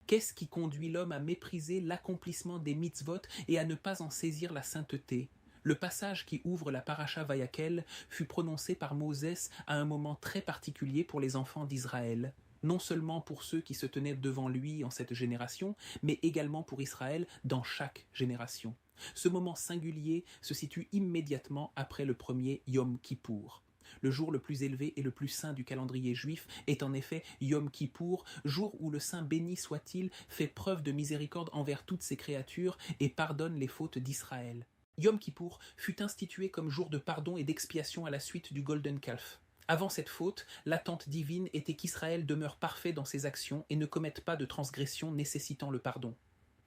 Qu'est-ce qui conduit l'homme à mépriser l'accomplissement des mitzvot et à ne pas en saisir la sainteté? Le passage qui ouvre la paracha Vayakel fut prononcé par Moses à un moment très particulier pour les enfants d'Israël, non seulement pour ceux qui se tenaient devant lui en cette génération, mais également pour Israël dans chaque génération. Ce moment singulier se situe immédiatement après le premier Yom Kippour. Le jour le plus élevé et le plus saint du calendrier juif est en effet Yom Kippour, jour où le Saint béni soit-il fait preuve de miséricorde envers toutes ses créatures et pardonne les fautes d'Israël. Yom Kippour fut institué comme jour de pardon et d'expiation à la suite du Golden Calf. Avant cette faute, l'attente divine était qu'Israël demeure parfait dans ses actions et ne commette pas de transgression nécessitant le pardon.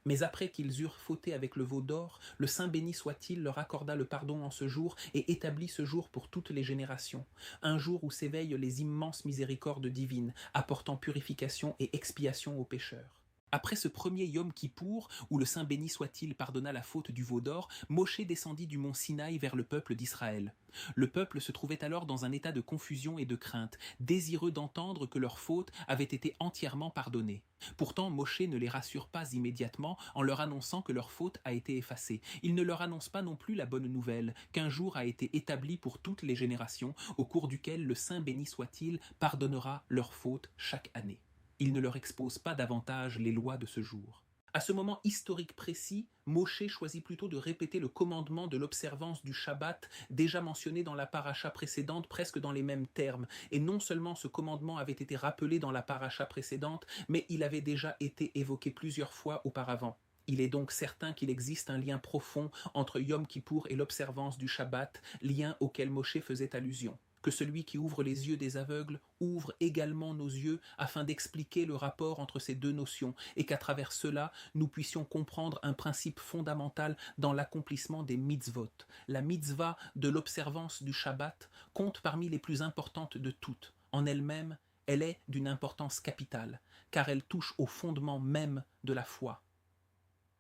Mais après qu'ils eurent fauté avec le veau d'or, le Saint béni soit-il leur accorda le pardon en ce jour et établit ce jour pour toutes les générations, un jour où s'éveillent les immenses miséricordes divines, apportant purification et expiation aux pécheurs. Après ce premier Yom Kippour, où le Saint béni soit-il pardonna la faute du veau d'or, Moshe descendit du mont Sinaï vers le peuple d'Israël. Le peuple se trouvait alors dans un état de confusion et de crainte, désireux d'entendre que leur faute avait été entièrement pardonnée. Pourtant, Moshe ne les rassure pas immédiatement en leur annonçant que leur faute a été effacée. Il ne leur annonce pas non plus la bonne nouvelle, qu'un jour a été établi pour toutes les générations, au cours duquel le Saint béni soit-il pardonnera leur faute chaque année. Il ne leur expose pas davantage les lois de ce jour. À ce moment historique précis, Moshe choisit plutôt de répéter le commandement de l'observance du Shabbat déjà mentionné dans la paracha précédente presque dans les mêmes termes. Et non seulement ce commandement avait été rappelé dans la paracha précédente, mais il avait déjà été évoqué plusieurs fois auparavant. Il est donc certain qu'il existe un lien profond entre Yom Kippour et l'observance du Shabbat, lien auquel Moshe faisait allusion. Que celui qui ouvre les yeux des aveugles ouvre également nos yeux afin d'expliquer le rapport entre ces deux notions et qu'à travers cela, nous puissions comprendre un principe fondamental dans l'accomplissement des mitzvot. La mitzvah de l'observance du Shabbat compte parmi les plus importantes de toutes. En elle-même, elle est d'une importance capitale, car elle touche au fondement même de la foi.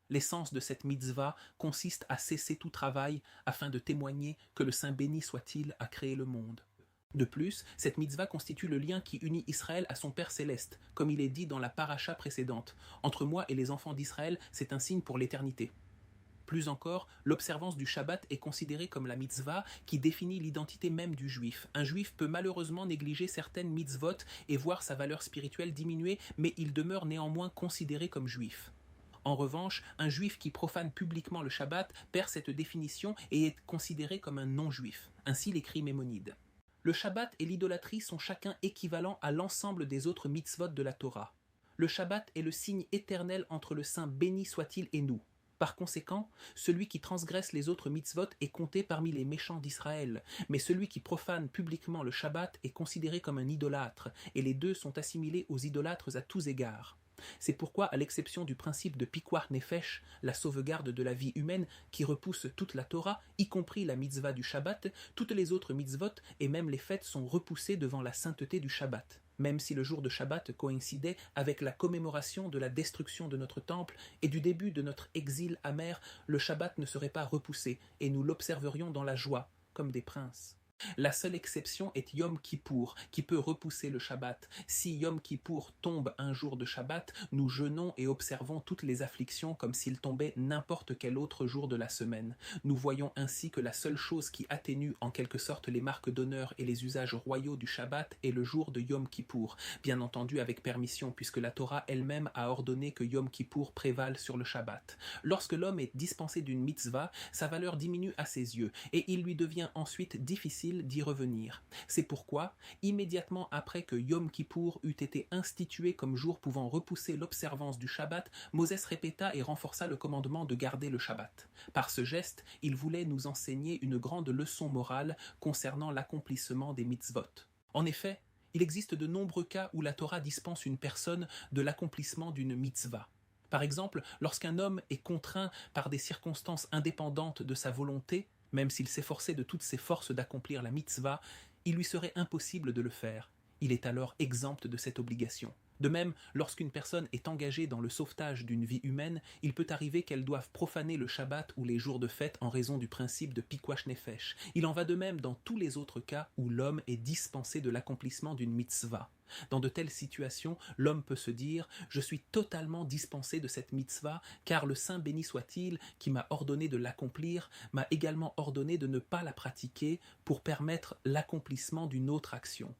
L'essence de cette mitzvah consiste à cesser tout travail afin de témoigner que le Saint béni soit-il a créé le monde. De plus, cette mitzvah constitue le lien qui unit Israël à son Père céleste, comme il est dit dans la paracha précédente. Entre moi et les enfants d'Israël, c'est un signe pour l'éternité. Plus encore, l'observance du Shabbat est considérée comme la mitzvah qui définit l'identité même du juif. Un juif peut malheureusement négliger certaines mitzvot et voir sa valeur spirituelle diminuer, mais il demeure néanmoins considéré comme juif. En revanche, un juif qui profane publiquement le Shabbat perd cette définition et est considéré comme un non-juif. Ainsi l'écrit Maïmonide. Le Shabbat et l'idolâtrie sont chacun équivalents à l'ensemble des autres mitzvot de la Torah. Le Shabbat est le signe éternel entre le Saint béni soit-il et nous. Par conséquent, celui qui transgresse les autres mitzvot est compté parmi les méchants d'Israël, mais celui qui profane publiquement le Shabbat est considéré comme un idolâtre, et les deux sont assimilés aux idolâtres à tous égards. C'est pourquoi, à l'exception du principe de Pikuach Nefesh, la sauvegarde de la vie humaine qui repousse toute la Torah, y compris la mitzvah du Shabbat, toutes les autres mitzvot et même les fêtes sont repoussées devant la sainteté du Shabbat. Même si le jour de Shabbat coïncidait avec la commémoration de la destruction de notre temple et du début de notre exil amer, le Shabbat ne serait pas repoussé et nous l'observerions dans la joie, comme des princes. La seule exception est Yom Kippour, qui peut repousser le Shabbat. Si Yom Kippour tombe un jour de Shabbat, nous jeûnons et observons toutes les afflictions comme s'il tombait n'importe quel autre jour de la semaine. Nous voyons ainsi que la seule chose qui atténue en quelque sorte les marques d'honneur et les usages royaux du Shabbat est le jour de Yom Kippour, bien entendu avec permission puisque la Torah elle-même a ordonné que Yom Kippour prévale sur le Shabbat. Lorsque l'homme est dispensé d'une mitzvah, sa valeur diminue à ses yeux et il lui devient ensuite difficile d'y revenir. C'est pourquoi, immédiatement après que Yom Kippour eut été institué comme jour pouvant repousser l'observance du Shabbat, Moses répéta et renforça le commandement de garder le Shabbat. Par ce geste, il voulait nous enseigner une grande leçon morale concernant l'accomplissement des mitzvot. En effet, il existe de nombreux cas où la Torah dispense une personne de l'accomplissement d'une mitzvah. Par exemple, lorsqu'un homme est contraint par des circonstances indépendantes de sa volonté, même s'il s'efforçait de toutes ses forces d'accomplir la mitzvah, il lui serait impossible de le faire. Il est alors exempt de cette obligation. De même, lorsqu'une personne est engagée dans le sauvetage d'une vie humaine, il peut arriver qu'elle doive profaner le Shabbat ou les jours de fête en raison du principe de Pikuach Nefesh. Il en va de même dans tous les autres cas où l'homme est dispensé de l'accomplissement d'une mitzvah. Dans de telles situations, l'homme peut se dire « Je suis totalement dispensé de cette mitzvah, car le Saint béni soit-il, qui m'a ordonné de l'accomplir, m'a également ordonné de ne pas la pratiquer pour permettre l'accomplissement d'une autre action. »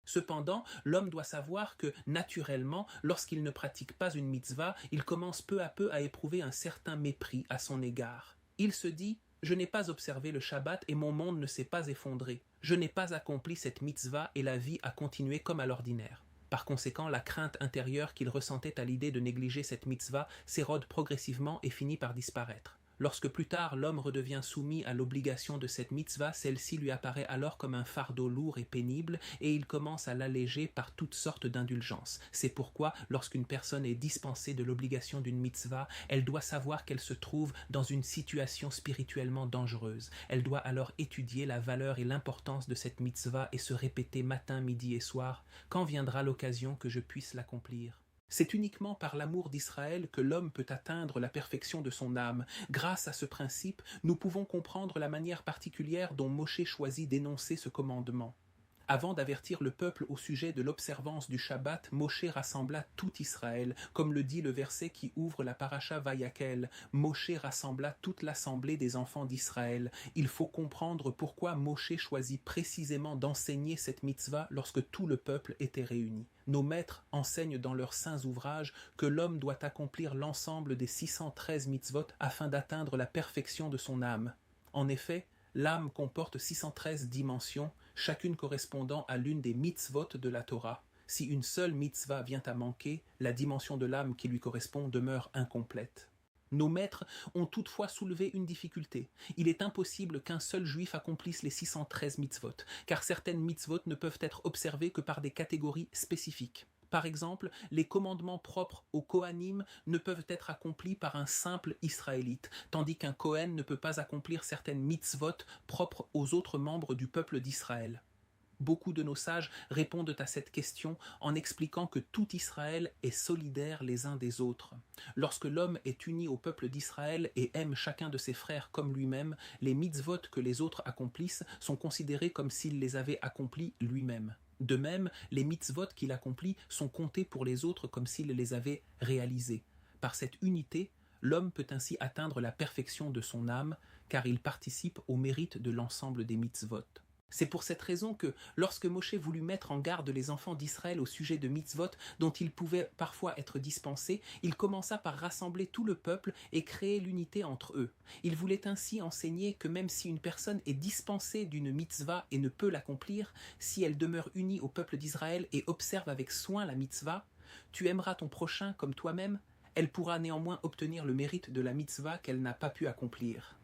Cependant, l'homme doit savoir que, naturellement, lorsqu'il ne pratique pas une mitzvah, il commence peu à peu à éprouver un certain mépris à son égard. Il se dit « Je n'ai pas observé le Shabbat et mon monde ne s'est pas effondré. Je n'ai pas accompli cette mitzvah et la vie a continué comme à l'ordinaire. » Par conséquent, la crainte intérieure qu'il ressentait à l'idée de négliger cette mitzvah s'érode progressivement et finit par disparaître. Lorsque plus tard l'homme redevient soumis à l'obligation de cette mitzvah, celle-ci lui apparaît alors comme un fardeau lourd et pénible et il commence à l'alléger par toutes sortes d'indulgences. C'est pourquoi, lorsqu'une personne est dispensée de l'obligation d'une mitzvah, elle doit savoir qu'elle se trouve dans une situation spirituellement dangereuse. Elle doit alors étudier la valeur et l'importance de cette mitzvah et se répéter matin, midi et soir « Quand viendra l'occasion que je puisse l'accomplir ?» C'est uniquement par l'amour d'Israël que l'homme peut atteindre la perfection de son âme. Grâce à ce principe, nous pouvons comprendre la manière particulière dont Moshe choisit d'énoncer ce commandement. Avant d'avertir le peuple au sujet de l'observance du Shabbat, Moshe rassembla tout Israël, comme le dit le verset qui ouvre la paracha Vayakel. Moshe rassembla toute l'assemblée des enfants d'Israël. Il faut comprendre pourquoi Moshe choisit précisément d'enseigner cette mitzvah lorsque tout le peuple était réuni. Nos maîtres enseignent dans leurs saints ouvrages que l'homme doit accomplir l'ensemble des 613 mitzvot afin d'atteindre la perfection de son âme. En effet, l'âme comporte 613 dimensions, chacune correspondant à l'une des mitzvot de la Torah. Si une seule mitzvah vient à manquer, la dimension de l'âme qui lui correspond demeure incomplète. Nos maîtres ont toutefois soulevé une difficulté. Il est impossible qu'un seul juif accomplisse les 613 mitzvot, car certaines mitzvot ne peuvent être observées que par des catégories spécifiques. Par exemple, les commandements propres aux Kohanim ne peuvent être accomplis par un simple Israélite, tandis qu'un Kohen ne peut pas accomplir certaines mitzvot propres aux autres membres du peuple d'Israël. Beaucoup de nos sages répondent à cette question en expliquant que tout Israël est solidaire les uns des autres. Lorsque l'homme est uni au peuple d'Israël et aime chacun de ses frères comme lui-même, les mitzvot que les autres accomplissent sont considérés comme s'il les avait accomplis lui-même. De même, les mitzvot qu'il accomplit sont comptés pour les autres comme s'il les avait réalisés. Par cette unité, l'homme peut ainsi atteindre la perfection de son âme, car il participe au mérite de l'ensemble des mitzvot. C'est pour cette raison que, lorsque Moshe voulut mettre en garde les enfants d'Israël au sujet de mitzvot dont ils pouvaient parfois être dispensés, il commença par rassembler tout le peuple et créer l'unité entre eux. Il voulait ainsi enseigner que même si une personne est dispensée d'une mitzvah et ne peut l'accomplir, si elle demeure unie au peuple d'Israël et observe avec soin la mitzvah, « Tu aimeras ton prochain comme toi-même », elle pourra néanmoins obtenir le mérite de la mitzvah qu'elle n'a pas pu accomplir.